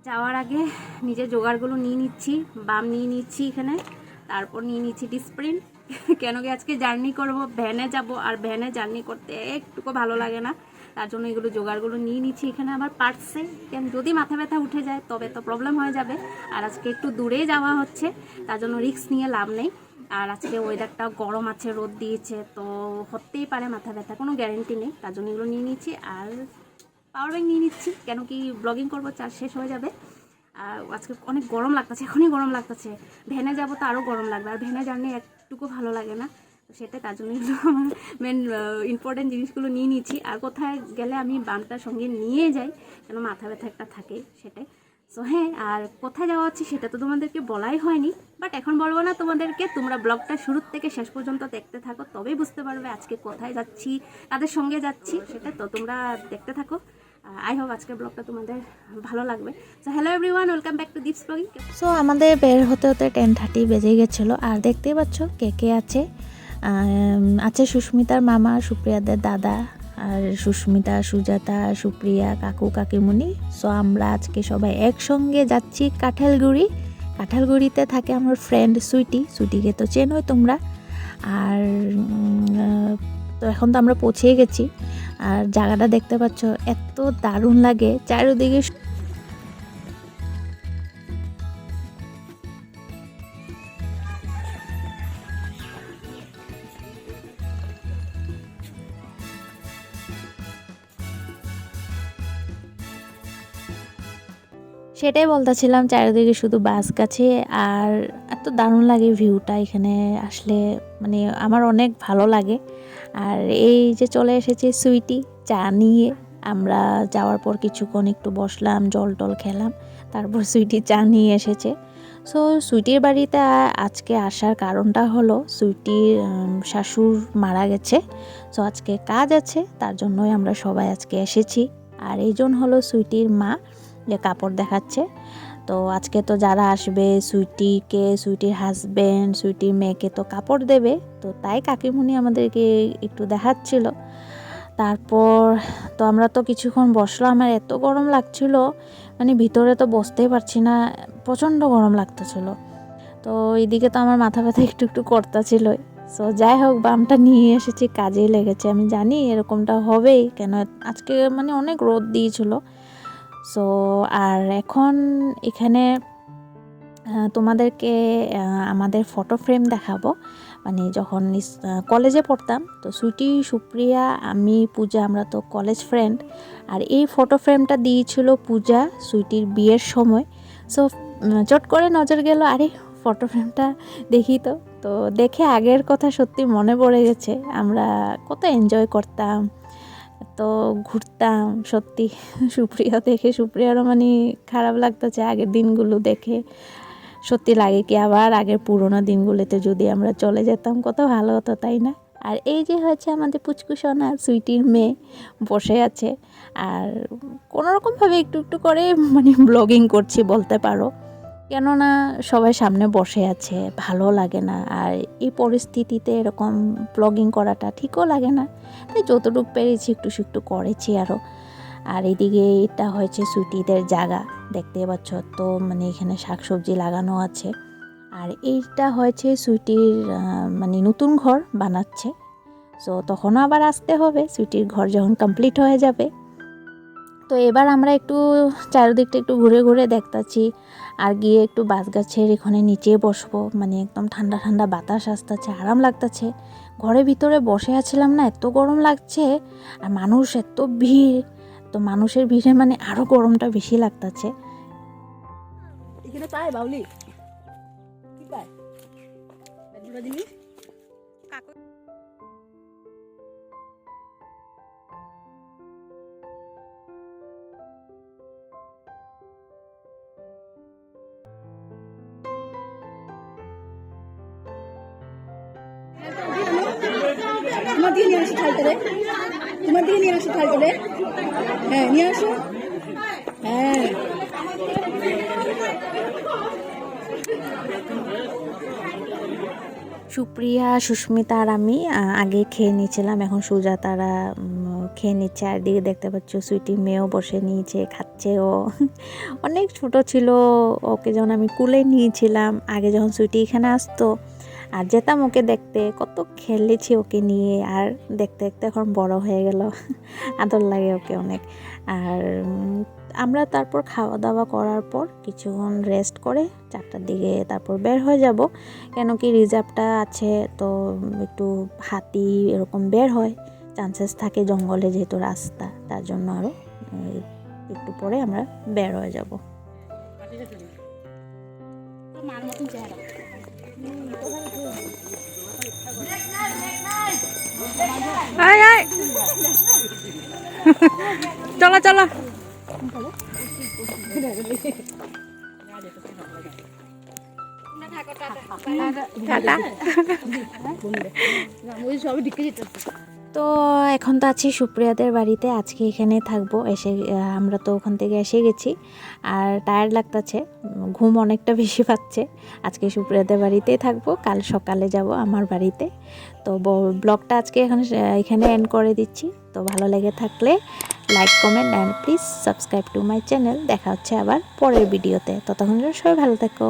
যাওয়ার আগে নিজের জোগাড়গুলো নিয়ে নিচ্ছি, বাম নিয়ে নিচ্ছি এখানে, তারপর নিয়ে নিচ্ছি ডিসপ্রিন। কেন কি আজকে জার্নি করব, ভ্যানে যাব, আর ভ্যানে জার্নি করতে একটুকু ভালো লাগে না, তার জন্য এগুলো জোগাড়গুলো নিয়ে নিচ্ছি এখানে আমার পার্সে। কেন যদি মাথা ব্যথা উঠে যায় তবে তো প্রবলেম হয়ে যাবে, আর আজকে একটু দূরে যাওয়া হচ্ছে, তার জন্য রিস্ক নিয়ে লাভ নেই। আর আজকে ওয়েদারটাও গরম আছে, রোদ দিয়েছে, তো হতেই পারে মাথা ব্যথা, কোনো গ্যারেন্টি নেই, তার জন্য এগুলো নিয়ে নিচ্ছি। আর পাওয়ার ব্যাংক নিয়ে নিচ্ছি, কেন কি ব্লগিং করবো, চার্জ শেষ হয়ে যাবে। আর আজকে অনেক গরম লাগতেছে, এখনই গরম লাগতেছে, ভ্যানে যাবো তো আরও গরম লাগবে, আর ভ্যানে জার্নি একটুকু ভালো লাগে না, তো সেটাই, তার জন্য এগুলো আমার মেন ইম্পর্টেন্ট জিনিসগুলো নিয়ে নিচ্ছি। আর কোথায় গেলে আমি বামটার সঙ্গে নিয়ে যাই, কেন মাথা ব্যথা একটা থাকে, সেটাই। সো হ্যাঁ, আর কোথায় যাওয়া হচ্ছে সেটা তো তোমাদেরকে বলাই হয়নি, বাট এখন বলবো না তোমাদেরকে, তোমরা ব্লগটা শুরু থেকে শেষ পর্যন্ত দেখতে থাকো, তবেই বুঝতে পারবে আজকে কোথায় যাচ্ছি, তাদের সঙ্গে যাচ্ছি, সেটা তো তোমরা দেখতে থাকো। আই হোপ আজকের ব্লগটা তোমাদের ভালো লাগবে। So hello everyone, welcome back to Deep's blogging. So আমাদের বের হতে হতে 10:30 বেজে গেছিলো। আর দেখতেই পাচ্ছ কে কে আছে। আছে সুস্মিতার মামা, সুপ্রিয়াদের দাদা, আর সুস্মিতা, সুজাতা, সুপ্রিয়া, কাকু কাকিমুনি। সো আমরা আজকে সবাই একসঙ্গে যাচ্ছি কাঁঠালগুড়ি। কাঁঠালগুড়িতে থাকে আমার ফ্রেন্ড সুইটিকে তো চেনোই তোমরা। আর তো এখন তো আমরা পৌঁছেই গেছি। আর জায়গাটা দেখতে পাচ্ছ, এত দারুণ লাগে চারিদিকে। সেটাই বলতেছিলাম, চারিদিকে শুধু বাস গাছে, আর এত দারুণ লাগে ভিউটা এখানে আসলে, মানে আমার অনেক ভালো লাগে। আর এই যে চলে এসেছে সুইটি চা নিয়ে, আমরা যাওয়ার পর কিছুক্ষণ একটু বসলাম, জল টল খেলাম, তারপর সুইটি চা নিয়ে এসেছে। সো সুইটির বাড়িতে আজকে আসার কারণটা হলো সুইটির শাশুড় মারা গেছে। সো আজকে কাজ আছে, তার জন্যই আমরা সবাই আজকে এসেছি। আর এইজন হলো সুইটির মা, যে কাপড় দেখাচ্ছে। তো আজকে তো যারা আসবে সুইটিকে, সুইটির হাজবেন্ড, সুইটির মেয়েকে তো কাপড় দেবে, তো তাই কাকিমুনি আমাদেরকে একটু দেখাচ্ছিল। তারপর তো আমরা তো কিছুক্ষণ বসলাম, আমার এত গরম লাগছিল, মানে ভিতরে তো বসতেই পারছি না, প্রচণ্ড গরম লাগতেছিল। তো এইদিকে তো আমার মাথা ব্যথা একটু একটু করতেছিলই। সো যাই হোক, বামটা নিয়ে এসেছি, কাজেই লেগেছে। আমি জানি এরকমটা হবেই, কেন আজকে মানে অনেক রোদ দিয়েছিল। সো আর এখন এখানে তোমাদেরকে আমাদের ফটো ফ্রেম দেখাবো। মানে যখন কলেজে পড়তাম, তো সুইটি, সুপ্রিয়া, আমি, পূজা, আমরা তো কলেজ ফ্রেন্ড। আর এই ফটো ফ্রেমটা দিয়েছিল পূজা সুইটির বিয়ের সময়। সো চট করে নজর গেল, আরে ফটো ফ্রেমটা দেখি তো। তো দেখে আগের কথা সত্যি মনে পড়ে গেছে, আমরা কত এনজয় করতাম, তো ঘুরতাম সত্যি। সুপ্রিয়া দেখে, সুপ্রিয়ারও মানে খারাপ লাগতেছে আগের দিনগুলো দেখে। সত্যি লাগে কি আবার আগের পুরোনো দিনগুলোতে যদি আমরা চলে যেতাম, কত ভালো হতো, তাই না? আর এই যে হচ্ছে আমাদের পুচকুসোনা সুইটির মেয়ে বসে আছে, আর কোনোরকমভাবে একটু একটু করে মানে ব্লগিং করছি বলতে পারো, কেননা সবাই সামনে বসে আছে, ভালো লাগে না। আর এই পরিস্থিতিতে এরকম ব্লগিং করাটা ঠিকও লাগে না, তাই যতটুকু পেরেছি একটু একটু করেছি আরও। আর এদিকে এটা হয়েছে সুইটিদের জায়গা, দেখতে পাচ্ছ তো, মানে এখানে শাকসবজি লাগানো আছে। আর এইটা হয়েছে সুইটির মানে নতুন ঘর বানাচ্ছে। সো তখনও আবার আসতে হবে, সুইটির ঘর যখন কমপ্লিট হয়ে যাবে। তো এবার আমরা একটু চারিদিকটা একটু ঘুরে ঘুরে দেখতেছি, আর গিয়ে একটু বাস গাছের এখানে নিচে বসবো, মানে একদম ঠান্ডা ঠান্ডা বাতাস আসতেছে, আরাম লাগতেছে। ঘরের ভিতরে বসে আছিলাম না, এত গরম লাগছে, আর মানুষ এত ভিড়, তো মানুষের ভিড়ে মানে আরো গরমটা বেশি লাগতেছে। এখানে পায় বাউলি কি পায় দুটো জিনিস তোমার দিকে নিয়ে আসি ঠালটা রে, তোমার দিকে নিয়ে আসি ঠালটা রে, হ্যাঁ নিয়ে আসো, হ্যাঁ সুপ্রিয়া, সুস্মিতা আর আমি আগে খেয়ে নিয়েছিলাম, এখন সুজাতারা খেয়ে নিচ্ছে। আর দিকে দেখতে পাচ্ছ সুইটি মেয়েও বসে নিয়েছে, খাচ্ছে ও। অনেক ছোট ছিল ওকে যখন আমি কুলে নিয়েছিলাম, আগে যখন সুইটি এখানে আসতো আর যেতাম ওকে দেখতে, কত খেলেছি ওকে নিয়ে। আর দেখতে দেখতে এখন বড় হয়ে গেল, আদর লাগে ওকে অনেক। আর আমরা তারপর খাওয়া দাওয়া করার পর কিছুক্ষণ রেস্ট করে 4টার দিকে তারপর বের হয়ে যাব, কেন কি রিজার্ভটা আছে তো একটু হাতি এরকম বের হয়, চান্সেস থাকে জঙ্গলে যেহেতু রাস্তা, তার জন্য আরও একটু পরে আমরা বের হয়ে যাব। চলো চলো টাটা। তো এখন তো আছি সুপ্রিয়াদের বাড়িতে, আজকে এখানে থাকবো। আমরা তো ওখান থেকে এসে গেছি আর টায়ার্ড লাগতেছে, ঘুম অনেকটা বেশি পাচ্ছে। আজকে সুপ্রিয়াদের বাড়িতেই থাকবো, কাল সকালে যাব আমার বাড়িতে। তো ব্লগটা আজকে এখানে এন্ড করে দিচ্ছি। তো ভালো লেগে থাকলে like, comment and please subscribe to my channel. দেখা হচ্ছে আবার পরের ভিডিওতে, ততক্ষণ সবাই ভালো থেকো।